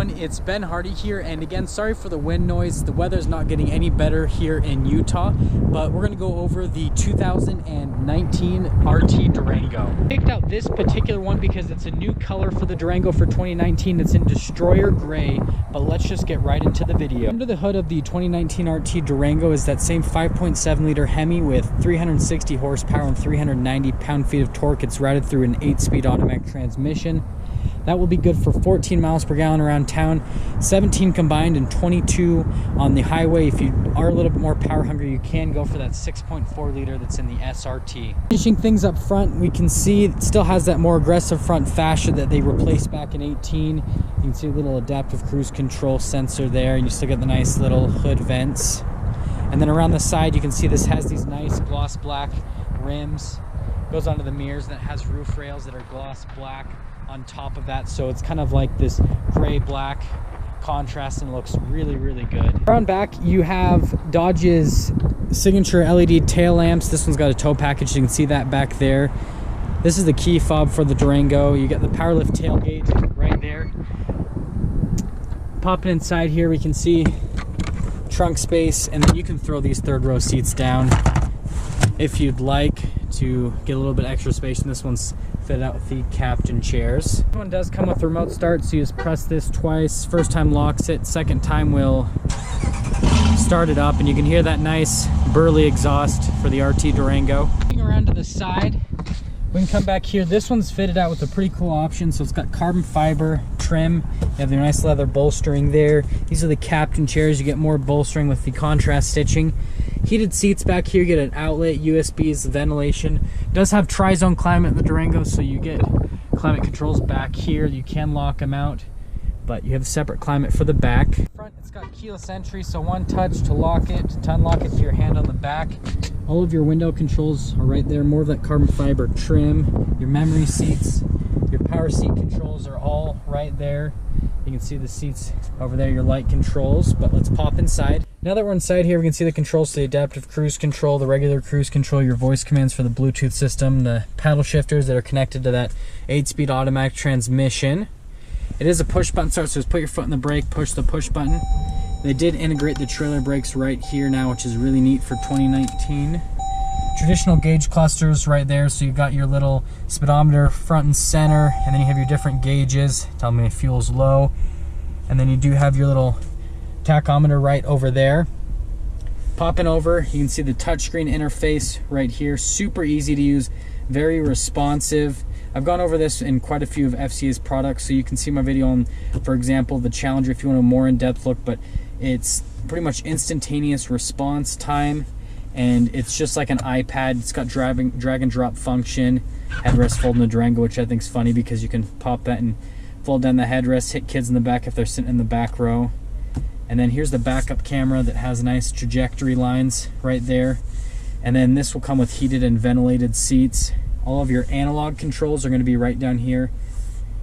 everyone, it's Ben Hardy here, and again, sorry for the wind noise. The weather's not getting any better here in Utah, but we're gonna go over the 2019 RT Durango. I picked out this particular one because it's a new color for the Durango for 2019. It's in Destroyer Gray, but let's just get right into the video. Under the hood of the 2019 RT Durango is that same 5.7 liter Hemi with 360 horsepower and 390 pound-feet of torque. It's routed through an 8-speed automatic transmission. That will be good for 14 miles per gallon around town, 17 combined and 22 on the highway. If you are a little bit more power hungry, you can go for that 6.4 liter that's in the SRT. Finishing things up front, we can see it still has that more aggressive front fascia that they replaced back in 18. You can see a little adaptive cruise control sensor there, and you still get the nice little hood vents. And then around the side, you can see this has these nice gloss black rims. Goes onto the mirrors, and it has roof rails that are gloss black on top of that, so it's kind of like this gray black contrast and looks really good. Around back you have Dodge's signature LED tail lamps. This one's got a tow package, you can see that back there. This is the key fob for the Durango. You get the power lift tailgate right there. Popping inside here, we can see trunk space, and then you can throw these third row seats down if you'd like to get a little bit extra space, and this one's fitted out with the captain chairs. This one does come with remote start, so you just press this twice. First time locks it, second time will start it up, and you can hear that nice burly exhaust for the RT Durango. Looking around to the side, we can come back here. This one's fitted out with a pretty cool option, so it's got carbon fiber trim. You have the nice leather bolstering there. These are the captain chairs. You get more bolstering with the contrast stitching. Heated seats back here, you get an outlet, USBs, ventilation. It does have tri-zone climate in the Durango, so you get climate controls back here. You can lock them out, but you have a separate climate for the back. Front, it's got keyless entry, so one touch to lock it, to unlock it to your hand on the back. All of your window controls are right there, more of that carbon fiber trim. Your memory seats, your power seat controls are all right there. You can see the seats over there, your light controls, but let's pop inside. Now that we're inside here, we can see the controls to the adaptive cruise control, the regular cruise control, your voice commands for the Bluetooth system, the paddle shifters that are connected to that 8-speed automatic transmission. It is a push button start, so just put your foot in the brake, push the push button. They did integrate the trailer brakes right here now, which is really neat for 2019. Traditional gauge clusters right there, so you've got your little speedometer front and center, and then you have your different gauges, telling me if fuel's low. And then you do have your little tachometer right over there. Popping over, you can see the touchscreen interface right here. Super easy to use, very responsive. I've gone over this in quite a few of FCA's products, so you can see my video on, for example, the Challenger if you want a more in-depth look, but it's pretty much instantaneous response time, and it's just like an iPad. It's got drag and drop function, headrest fold in the Durango, which I think is funny because you can pop that and fold down the headrest, hit kids in the back if they're sitting in the back row. And then here's the backup camera that has nice trajectory lines right there. And then this will come with heated and ventilated seats. All of your analog controls are going to be right down here.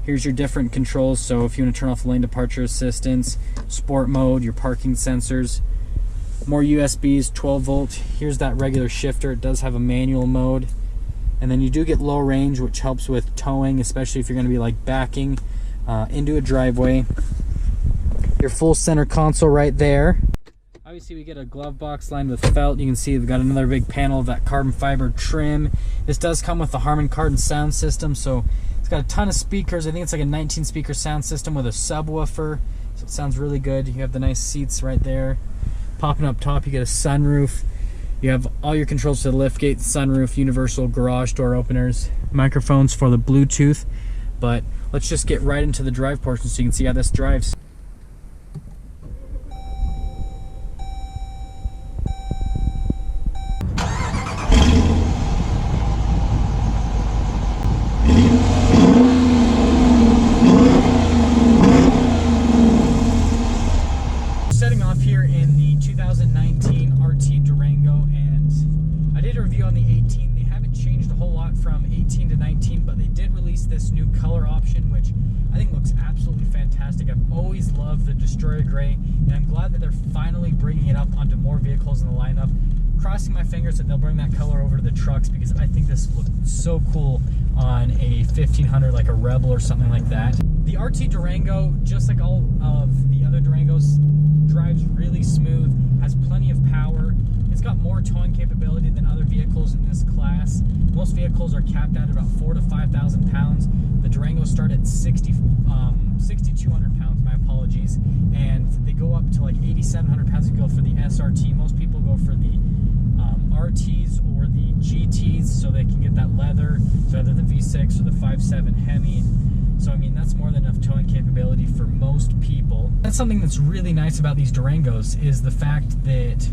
Here's your different controls, so if you want to turn off the lane departure assistance, sport mode, your parking sensors, more USBs, 12 volt. Here's that regular shifter. It does have a manual mode. And then you do get low range, which helps with towing, especially if you're going to be like backing into a driveway. Your full center console right there. Obviously we get a glove box lined with felt. You can see we've got another big panel of that carbon fiber trim. This does come with the Harman Kardon sound system, so it's got a ton of speakers. I think it's like a 19 speaker sound system with a subwoofer, so it sounds really good. You have the nice seats right there. Popping up top, you get a sunroof. You have all your controls to the liftgate, sunroof, universal garage door openers, microphones for the Bluetooth. But let's just get right into the drive portion so you can see how this drives. Setting off here in the 2019 RT Durango, and I did a review on the 18. They haven't changed a whole lot from 18 to 19, but they did release this new color option, which I think looks absolutely fantastic. I've always loved the Destroyer Gray, and I'm glad that they're finally bringing it up onto more vehicles in the lineup. Crossing my fingers that they'll bring that color over to the trucks, because I think this looks so cool on a 1500 like a Rebel or something like that. The RT Durango, just like all of the other Durangos, drives really smooth, has plenty of power. It's got more towing capability than other vehicles in this class. Most vehicles are capped at about 4,000 to 5,000 pounds. The Durangos start at 6,200 pounds, my apologies, and they go up to like 8,700 pounds. You go for the SRT. Most people go for the RTs or the GTs, so they can get that leather, so either the V6 or the 5.7 Hemi. So I mean, that's more than enough towing capability for most people. That's something that's really nice about these Durangos, is the fact that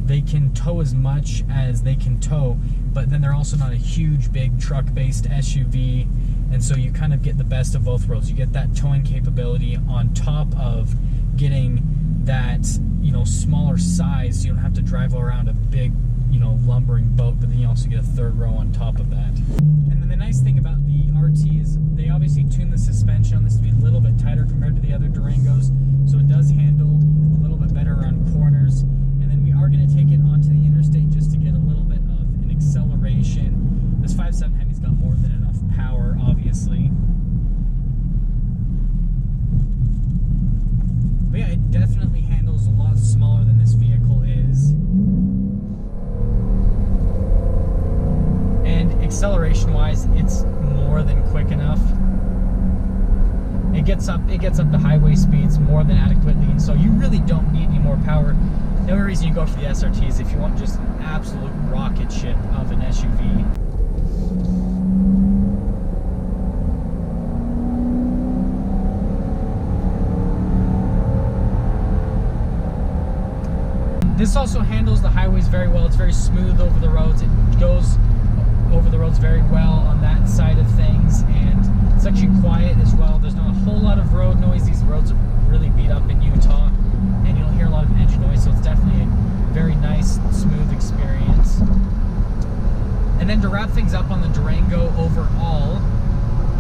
they can tow as much as they can tow, but then they're also not a huge, big truck-based SUV, and so you kind of get the best of both worlds. You get that towing capability on top of getting that, you know, smaller size. You don't have to drive around a big, you know, lumbering boat, but then you also get a third row on top of that. And then the nice thing about the RT is they obviously tune the suspension on this to be a little bit tighter compared to the other Durangos, so it does handle a little bit better around corners. And then we are going to take it onto the interstate just to get a little bit of an acceleration. This 5.7 Hemi's got more than enough power, obviously. But yeah, it definitely handles a lot smaller than this vehicle is. And acceleration-wise, it's more than quick enough. It gets up to highway speeds more than adequately, and so you really don't need any more power. The only reason you go for the SRT is if you want just an absolute rocket ship of an SUV. This also handles the highways very well. It's very smooth over the roads. It goes over the roads very well on that side of things, and it's actually quiet as well. There's not a whole lot of road noise. These roads are really beat up in Utah, and you don't hear a lot of engine noise, so it's definitely a very nice, smooth experience. And then to wrap things up on the Durango overall,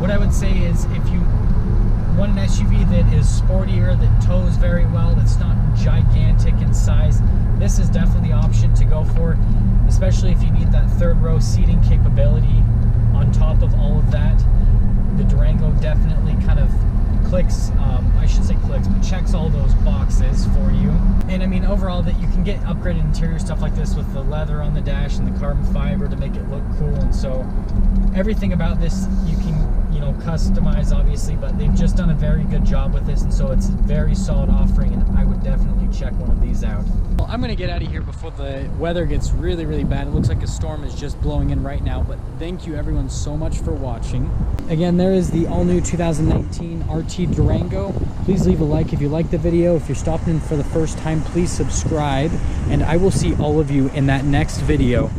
what I would say is if you want an SUV that is sportier, that tows very well, that's not gigantic in size, this is definitely the option to go for, especially if you need that third row seating capability on top of all of that. The Durango definitely kind of clicks, I should say clicks, but checks all those boxes for you. And I mean, overall, that you can get upgraded interior stuff like this with the leather on the dash and the carbon fiber to make it look cool, and so everything about this you can, you know, customize obviously, but they've just done a very good job with this, and so it's a very solid offering, and I would definitely check one of these out. Well, I'm gonna get out of here before the weather gets really, really bad. It looks like a storm is just blowing in right now, but thank you everyone so much for watching. Again, there is the all-new 2019 RT Durango. Please leave a like if you like the video. If you're stopping in for the first time, please subscribe, and I will see all of you in that next video.